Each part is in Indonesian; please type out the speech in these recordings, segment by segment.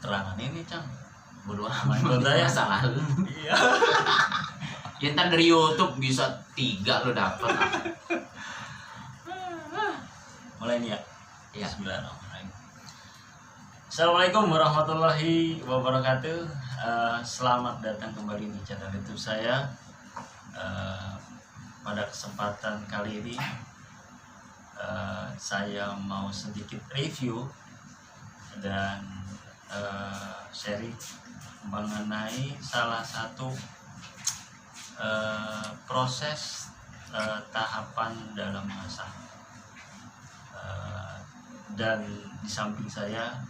terangan ini Cang. Bodo amat Maksudnya salah lu. iya. Ya ntar dari YouTube bisa 3 lo dapet. Mulai nih ya. Ya. Bismillahirrahmanirrahim. Assalamualaikum warahmatullahi wabarakatuh. Selamat datang kembali di channel YouTube saya. Pada kesempatan kali ini saya mau sedikit review dan sharing mengenai salah satu proses tahapan dalam masak. Dan di samping saya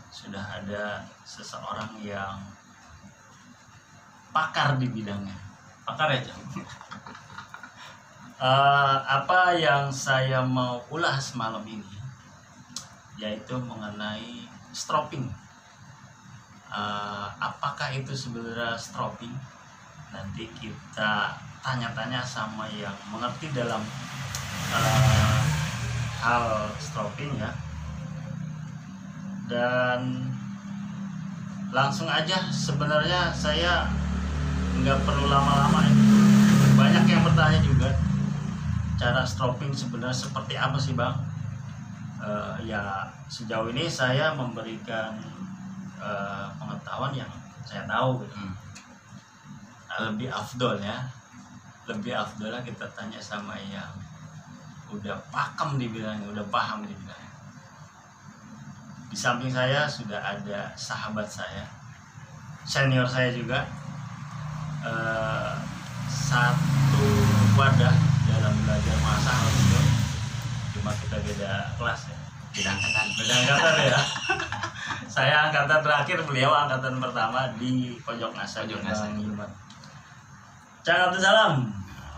sudah ada seseorang yang pakar di bidangnya. Pakar ya, Cang? Apa yang saya mau ulas malam ini yaitu mengenai stropping. Apakah itu sebenarnya stropping? Nanti kita tanya-tanya sama yang mengerti dalam hal stropping ya. Dan langsung aja, sebenarnya saya nggak perlu lama-lama ya. Banyak yang bertanya juga, cara stropping sebenarnya seperti apa sih Bang? Ya sejauh ini saya memberikan pengetahuan yang saya tahu gitu. Lebih afdol ya, lebih afdolnya kita tanya sama yang udah pakem di bidangnya, udah paham di bidangnya. Di samping saya sudah ada sahabat saya, senior saya juga, satu wadah dalam belajar masak, cuma kita beda kelas ya, beda angkatan ya. Saya angkatan terakhir, beliau angkatan pertama di Pojok Ngasa. Cang Abdussalam,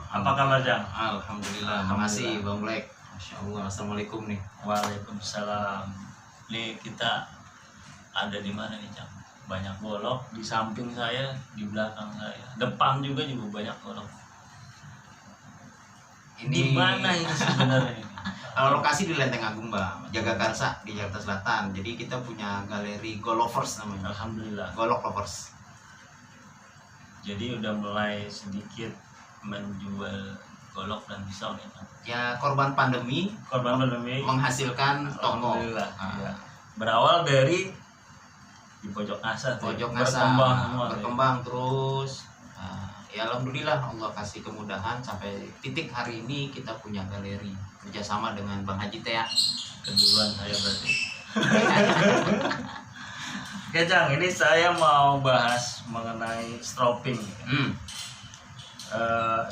apa kabar Cang? Alhamdulillah. Makasih Bang Black. Masya Allah. Assalamualaikum nih. Waalaikumsalam. Nih kita ada di mana nih Cang? Banyak golok di samping saya, di belakang saya, depan juga banyak golok. Ini Di mana ini sebenarnya ini? lokasi di Lenteng Agung Bang, Jagakarsa di Jakarta Selatan. Jadi kita punya galeri Golovers namanya. Alhamdulillah. Golok Lovers. Jadi udah mulai sedikit menjual golok dan pisau nih Cang. Ya korban pandemi menghasilkan toko. Alhamdulillah. Ya. Berawal dari di Pojok Ngasa, Pojok Ngasa berkembang terus. Ya alhamdulillah Allah kasih kemudahan sampai titik hari ini kita punya galeri kerjasama dengan Bang Haji Tea. Keduluan saya berarti. Oke Cang, ini saya mau bahas mengenai stropping.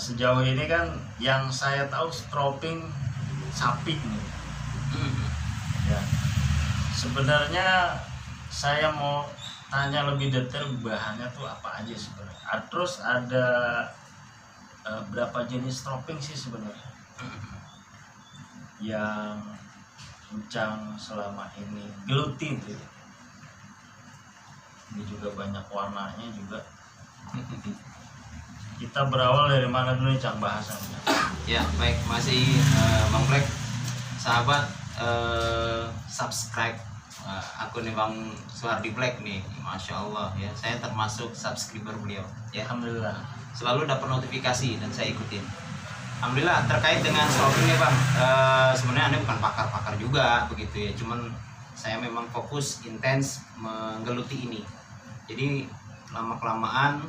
Sejauh ini kan yang saya tahu stropping sapi nih. Ya. Sebenarnya saya mau tanya lebih detail bahannya tuh apa aja sebenarnya. Terus ada berapa jenis stropping sih sebenarnya yang Cang selama ini geluti gitu. Ini juga banyak warnanya juga. Kita berawal dari mana dulu nih Cang bahasannya? Ya baik, masih Bang Black, sahabat subscribe akun Bang Suhardi Black nih, Masya Allah ya, saya termasuk subscriber beliau ya. Alhamdulillah. Selalu dapat notifikasi dan saya ikutin. Alhamdulillah. Terkait dengan stropping nih Bang, sebenarnya Anda bukan pakar-pakar juga begitu ya, cuman saya memang fokus intens menggeluti ini. Jadi lama-kelamaan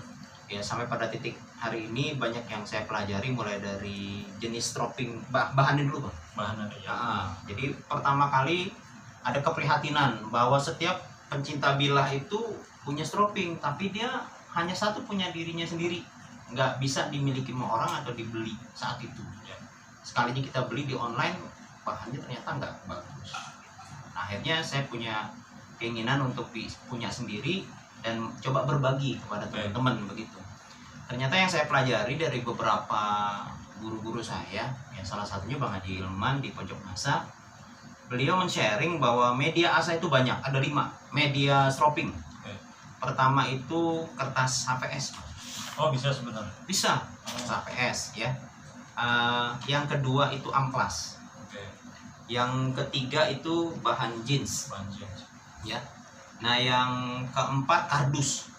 ya sampai pada titik hari ini banyak yang saya pelajari, mulai dari jenis stropping, bahannya dulu Bang. Bahannya ya. Jadi pertama kali ada keprihatinan bahwa setiap pencinta bilah itu punya stropping, tapi dia hanya satu, punya dirinya sendiri, nggak bisa dimiliki sama orang atau dibeli saat itu ya. Sekalinya kita beli di online, bahannya ternyata nggak bagus. Akhirnya saya punya keinginan untuk punya sendiri dan coba berbagi kepada teman-teman begitu. Ternyata yang saya pelajari dari beberapa guru-guru saya, ya salah satunya Bang Haji Ilman di Pojok Ngasa, beliau men-sharing bahwa media asa itu banyak, ada 5 media stropping. Pertama itu kertas HVS. Oh bisa sebenarnya? Bisa, HVS ya. Yang kedua itu amplas. Yang ketiga itu bahan jeans. Bahan jeans. Ya. Nah, yang keempat kardus.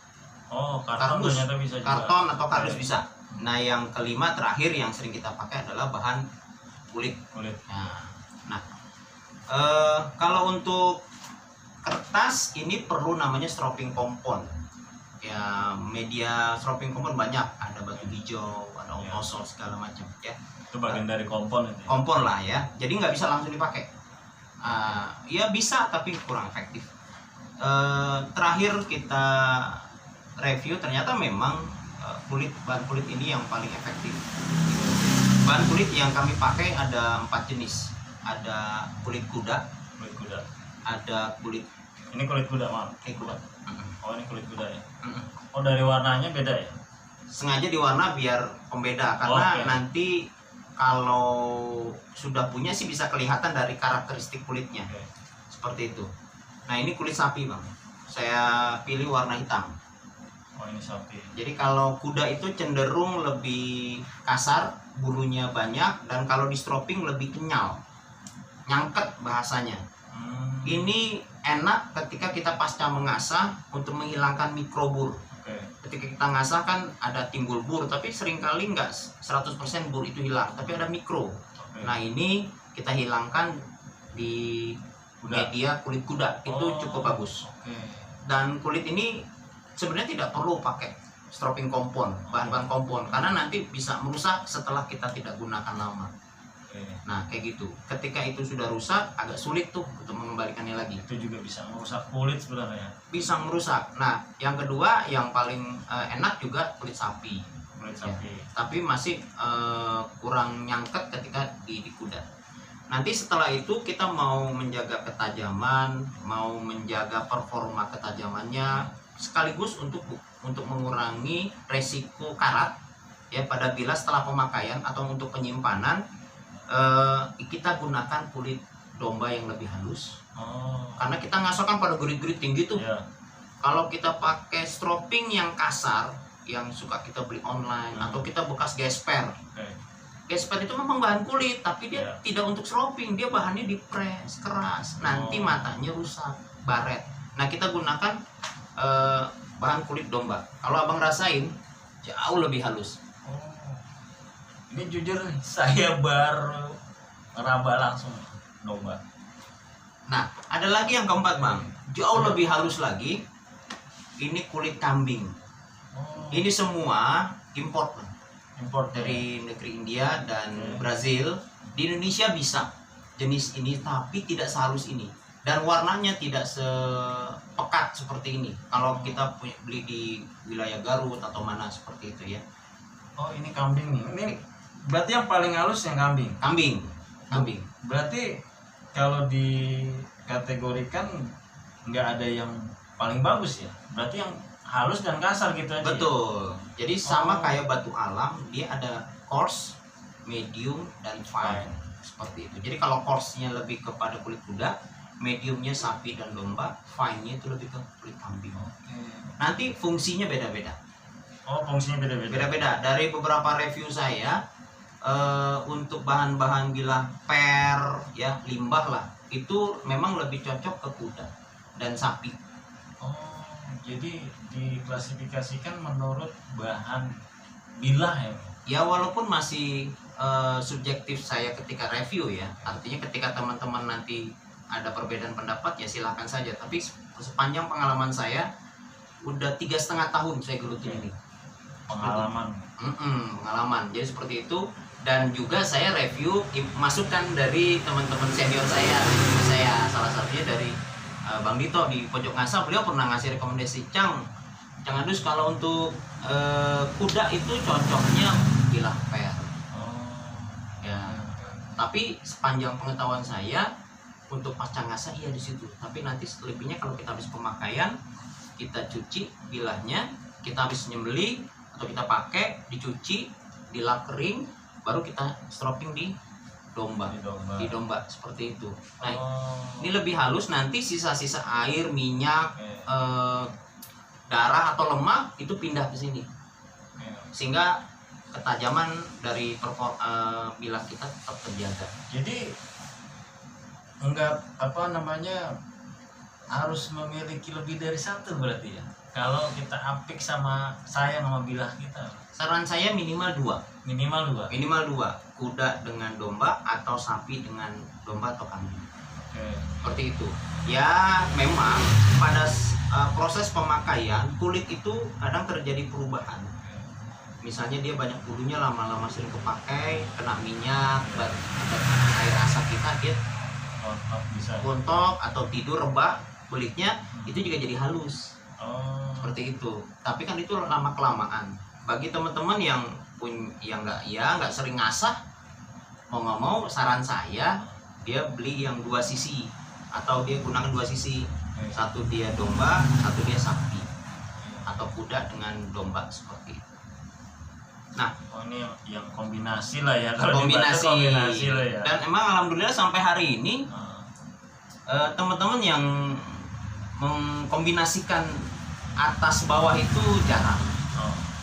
Oh, karton Kardus. ternyata bisa juga. Karton atau kardus Oke. bisa. Nah, yang kelima terakhir yang sering kita pakai adalah bahan kulit. Kulit. Nah, kalau untuk kertas ini perlu namanya stropping kompon. Ya, media stropping kompon banyak, ada batu hijau, ada Ya. otosol segala macam ya. Itu bagian dari kompon itu. Ya? Kompon lah ya. Jadi nggak bisa langsung dipakai. Ya bisa tapi kurang efektif. Terakhir kita review ternyata memang bahan kulit ini yang paling efektif. Bahan kulit yang kami pakai ada 4 jenis. Ada kulit kuda, Kulit kuda. ada kulit Ini kulit kuda, Mam. kuda. Oh, ini kulit kuda ya. Mm-mm. Oh, dari warnanya beda ya? Sengaja diwarna biar pembeda karena Oke. nanti kalau sudah punya sih bisa kelihatan dari karakteristik kulitnya. Oke. Seperti itu. Nah, ini kulit sapi, Bang. Saya pilih warna hitam. Oh, ini sapi. Jadi kalau kuda itu cenderung lebih kasar, bulunya banyak, dan kalau di stropping lebih kenyal, nyangket bahasanya. Ini enak ketika kita pasca mengasah untuk menghilangkan mikrobur. Oke. Ketika kita ngasah kan ada timbul bur, tapi seringkali nggak 100% bur itu hilang, tapi ada mikro. Oke. Nah, ini kita hilangkan di Kuda. media kulit kuda, itu Oh, cukup bagus. Oke. Dan kulit ini sebenarnya tidak perlu pakai stropping kompon, bahan-bahan kompon, karena nanti bisa merusak setelah kita tidak gunakan lama. Oke. Nah, kayak gitu. Ketika itu sudah rusak, agak sulit tuh untuk mengembalikannya lagi. Itu juga bisa merusak kulit sebenarnya. Bisa merusak. Nah, yang kedua yang paling enak juga kulit sapi. Kulit sapi. Tapi masih kurang nyangket ketika di kuda. Nanti setelah itu kita mau menjaga ketajaman, mau menjaga performa ketajamannya, sekaligus untuk mengurangi resiko karat ya pada bilas setelah pemakaian atau untuk penyimpanan, kita gunakan kulit domba yang lebih halus. Oh. Karena kita ngasah kan pada grit-grit tinggi tuh. Ya. Kalau kita pakai stropping yang kasar, yang suka kita beli online, atau kita bekas gesper. Oke. Gesper itu memang bahan kulit, tapi dia Ya. tidak untuk stropping, dia bahannya dipres keras. Nanti Oh. matanya rusak, baret. Nah, kita gunakan bahan kulit domba. Kalau abang rasain, jauh lebih halus. Oh. Ini jujur nih, saya baru ngeraba langsung domba. Nah, ada lagi yang keempat, Bang. Jauh lebih halus lagi. Ini kulit kambing. Oh. Ini semua import Import dari negeri India dan Oke. Brazil. Di Indonesia bisa jenis ini, tapi tidak sehalus ini. Dan warnanya tidak sepekat seperti ini. Kalau kita beli di wilayah Garut atau mana seperti itu ya. Oh, ini kambing nih. Ini berarti yang paling halus yang kambing. Kambing. Berarti kalau dikategorikan nggak ada yang paling bagus ya. Berarti yang halus dan kasar gitu aja. Betul. Jadi sama Oh. kayak batu alam, dia ada coarse, medium, dan fine. Seperti itu. Jadi kalau coarse-nya lebih kepada kulit kuda, mediumnya sapi dan domba, fine-nya itu lebih ke kulit kambing. Oke. Nanti fungsinya beda-beda. Oh, fungsinya beda-beda. Beda-beda. Dari beberapa review saya, untuk bahan-bahan bilah per, ya limbah lah, itu memang lebih cocok ke kuda dan sapi. Oh, jadi diklasifikasikan menurut bahan bilah ya. Ya walaupun masih subjektif saya ketika review ya, artinya ketika teman-teman nanti ada perbedaan pendapat ya silahkan saja. Tapi sepanjang pengalaman saya, udah 3,5 tahun saya gelutin ini. Pengalaman. Pengalaman. Jadi seperti itu. Dan juga saya review masukan dari teman-teman senior saya salah satunya dari Bang Dito di Pojok Ngasah. Beliau pernah ngasih rekomendasi, Cang Adus, kalau untuk kuda itu cocoknya bilah per. Oh. Ya. Tapi sepanjang pengetahuan saya, untuk pasca ngasah iya di situ. Tapi nanti selebihnya kalau kita habis pemakaian, kita cuci bilahnya, kita habis nyembeli atau kita pakai, dicuci, dilap kering, baru kita stropping di domba. Di domba seperti itu. Nah, Oh. ini lebih halus, nanti sisa-sisa air, minyak, Oke. darah atau lemak itu pindah ke sini. Oke. Sehingga ketajaman dari bilah kita tetap terjaga. Jadi enggak apa namanya harus memiliki lebih dari satu berarti ya. Kalau kita apik sama sayang sama bilah kita, Saran saya minimal 2. minimal 2. Minimal 2. Kuda dengan domba atau sapi dengan domba atau kambing. Oke. Seperti itu. Ya, memang pada proses pemakaian kulit itu kadang terjadi perubahan. Misalnya dia banyak bulunya, lama-lama sering kepakai, kena minyak, air asap kita, dia Oh, bisa. gontok atau tidur rebah kulitnya, itu juga jadi halus. Oh. Seperti itu. Tapi kan itu lama kelamaan. Bagi teman-teman yang nggak sering ngasah, mau nggak mau saran saya dia beli yang 2 sisi atau dia gunakan 2 sisi. Satu dia domba, satu dia sapi atau kuda dengan domba seperti itu. Nah, ini yang kombinasi lah ya. Kalau kombinasi lah ya. Dan emang alhamdulillah sampai hari ini teman-teman yang mengkombinasikan atas bawah itu jarang.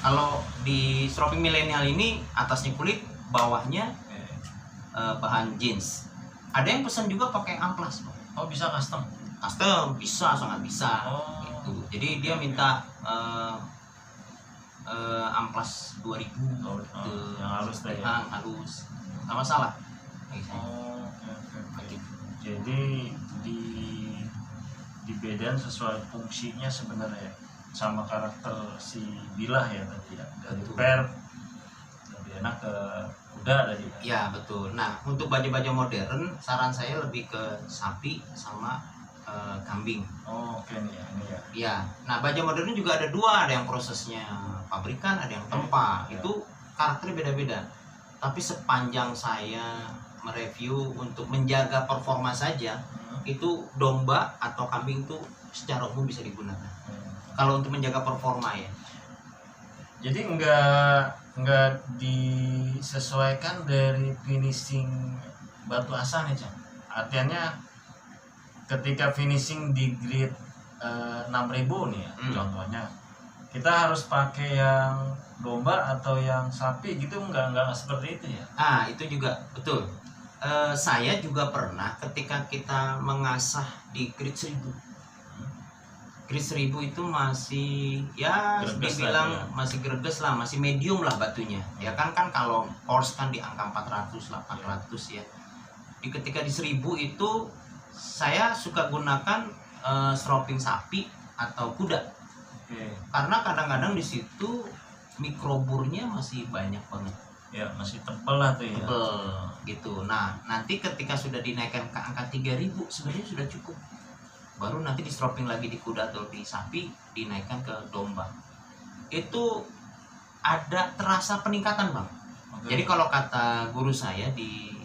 Kalau di stroping milenial ini atasnya kulit, bawahnya bahan jeans. Ada yang pesan juga pakai amplas. Oh, bisa custom? Custom bisa, sangat bisa. Oh. Gitu. Jadi dia minta amplas 2000 gitu. Yang halus tadi ya? Yang halus. Nggak masalah. Oh, oke. Jadi dibedain sesuai fungsinya sebenarnya sama karakter si bilah ya tadi ya. Dari Betul. per lebih enak ke kuda tadi ya. Ya betul. Nah, untuk baju-baju modern saran saya lebih ke sapi sama kambing. Oh, oke nih ya, ini ya. Ya. Nah, baju modern juga ada 2, ada yang prosesnya pabrikan, ada yang tempa. Ya. Itu karakternya beda-beda. Tapi sepanjang saya mereview untuk menjaga performa saja, itu domba atau kambing itu secara umum bisa digunakan. Kalau untuk menjaga performa ya. Jadi enggak disesuaikan dari finishing batu asa nih, Cang. Artinya ketika finishing di grade 6000 nih ya, contohnya. Kita harus pakai yang domba atau yang sapi gitu, enggak seperti itu ya. Itu juga betul. Saya juga pernah ketika kita mengasah di grade 1000. Grade 1000 itu masih ya Greges dibilang lah, ya. masih greges lah, masih medium lah batunya. Ya kan kalau coarse kan di angka 400 lah, 400 ya. Ketika di 1000 itu saya suka gunakan stroping sapi atau kuda. Karena kadang-kadang di situ mikroburnya masih banyak banget. Ya, masih tebal lah tuh ya. Tebel gitu. Nah, nanti ketika sudah dinaikkan ke angka 3000 sebenarnya sudah cukup. Baru nanti di stroping lagi di kuda atau di sapi, dinaikkan ke domba. Itu ada terasa peningkatan, Bang. Jadi kalau kata guru saya di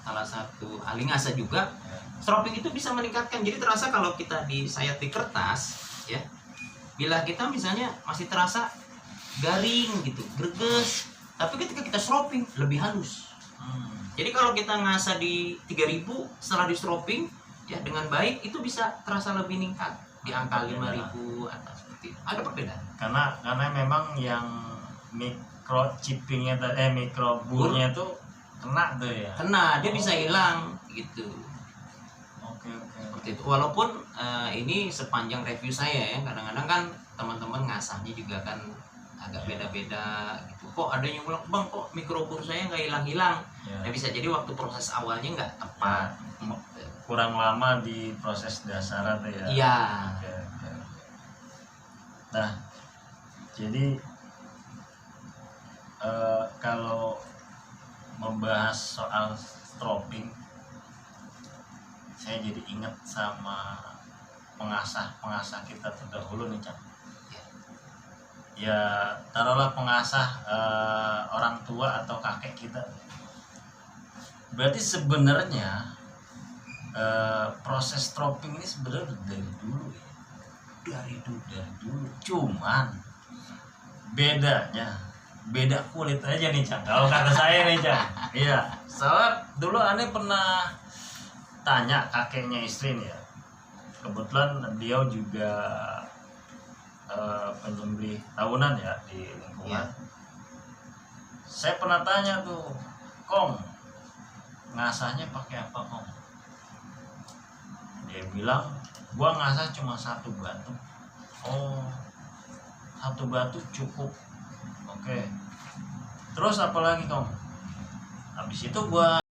salah satu ahli ngasah juga, stroping itu bisa meningkatkan. Jadi terasa kalau kita disayat di kertas ya, bila kita misalnya masih terasa garing gitu, greges, tapi ketika kita stroping lebih halus. Jadi kalau kita ngasah di 3000 setelah di stroping ya dengan baik, itu bisa terasa lebih meningkat di angka 5000 atas seperti itu. Ada perbedaan. Karena memang yang micro chippingnya micro burnya itu kena tuh ya. Kena, dia bisa hilang gitu. Oke. Seperti itu. Walaupun ini sepanjang review saya ya, kadang-kadang kan teman-teman ngasahnya juga kan agak beda-beda gitu. Kok ada yang bilang, "Bang, kok mikrobur saya nggak hilang-hilang?" Ya bisa jadi waktu proses awalnya nggak tepat. Kurang lama di proses dasar tuh ya. Iya. Oke. Nah, jadi kalau membahas soal stroping, saya jadi ingat sama pengasah kita terdahulu nih, Cang. Ya taruhlah pengasah orang tua atau kakek kita. Berarti sebenarnya proses stroping ini sebenarnya dari dulu ya. Dari dulu. Cuman beda kulit aja nih, Cang. Kalau kata saya nih, Cang. Iya. Soalnya dulu aneh pernah tanya kakeknya istri nih ya. Kebetulan dia juga penyembelih tahunan ya di lingkungan. Saya pernah tanya tuh, "Kong, ngasahnya pakai apa, Kong?" Dia bilang gua ngasah cuma satu batu. Oh, satu batu cukup. Oke. Terus apa lagi kamu? Habis itu gua